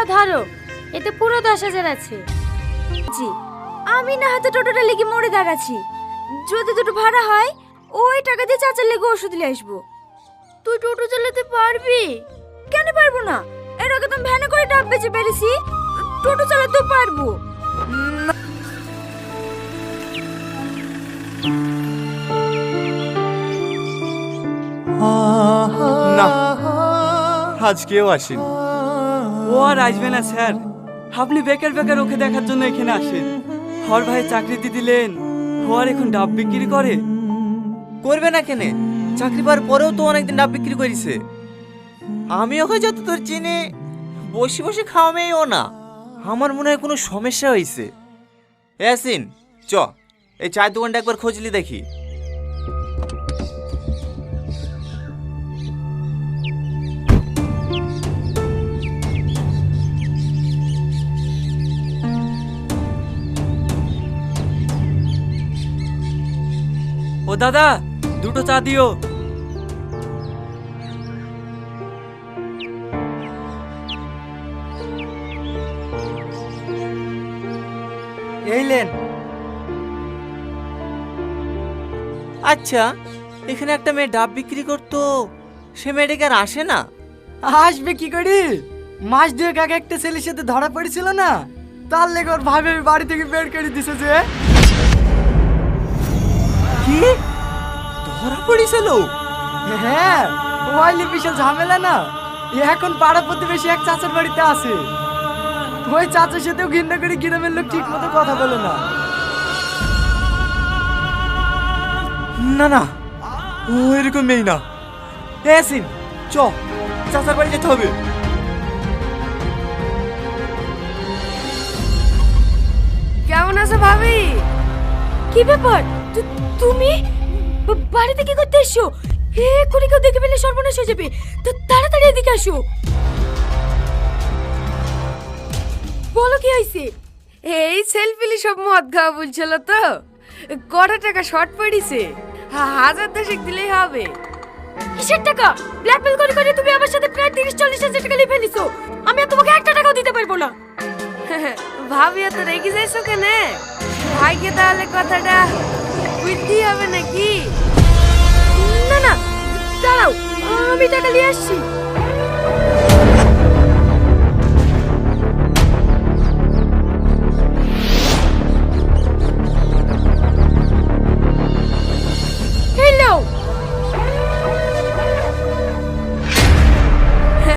লাও ধরো, এতে পুরো 10,000 আছে। জি, আমি না হাতে টোটোটা লেগে মোড়ে দাঁড়াচ্ছি। যদি দুটো ভাড়া হয় ওই টাকা দিয়ে চাচার লেগে ওষুধ নিয়ে আসবো। তুই টোটো চালাতে পারবি? কেন পারবো না, এর আগে তো ভ্যানে করে ডাব বেচে পেরেছি, টোটো চালাতেও পারবো। না, আজকেও আসেনি। ও আর আসবে না স্যার, আপনি বেকার বেকার ওকে দেখার জন্য এখানে আসেন। হর ভাই চাকরিতে দিলেন, ও আর এখন ডাব বিক্রি করে। করবে না কেনে, চাকরি পাওয়ার পরেও তো অনেকদিন ডাব বিক্রি করেছে। আমি ওকে যত তোর চিনি, বসে বসে খাওয়া মেয়েও না। আমার মনে হয় কোনো সমস্যা হয়েছে। ইয়াসিন, চ এই চায়ের দোকানটা একবার খোঁজলি দেখি। ও দাদা, দুটো চা দিও। এই লেন। আচ্ছা, এখানে একটা মেয়ে ডাব বিক্রি করতো, সে মেয়েটাকে আর আসে না? আসবে কি করি, মাস দুয়েক আগে একটা ছেলের সাথে ধরা পড়েছিল না, তার লেগে ওর ভাবে বাড়ি থেকে বের করে দিছে। যে কি ধরা পড়েছিল? হ্যাঁ, ওইলি বিশাল ঝামেলা না। এখন পাড়া প্রতিবেশী এক চাচার বাড়িতে আছে। ওই চাচার সাথেও ঘৃণা করে গ্রামের লোক ঠিক মতো কথা বলে না। না না, ও এরকম মেয়ে না। ইয়াসিন, চ চাচার বাড়ি যেতে হবে। কেমন আছো ভাবি? কি ব্যাপার, তুমি বাড়িতে কি করতে এসছো? এক্ষুনি কেউ দেখে ফেলে সর্বনাশ হয়ে যাবে, তো তাড়াতাড়ি এদিকে আসো। বলো কি হয়েছে? এই সেলফিলি সব মদ খাওয়া বলছিল তো, কটা টাকা শর্ট পড়িছে, 1000 দিলেই হবে। কিসের টাকা? ব্ল্যাকমেল করে করে তুমি আমার সাথে প্রায় 30-40 হাজার টাকা লিখে ফেলিছো। আমি আর তোমাকে একটা টাকাও দিতে পারবো না। ভাবি এত রেগে যাইছো কেন? ভাইকে তাহলে কথাটা বুঝতে হবে নাকি? না না, দাঁড়াও, আমি টাকা নিয়ে আসছি।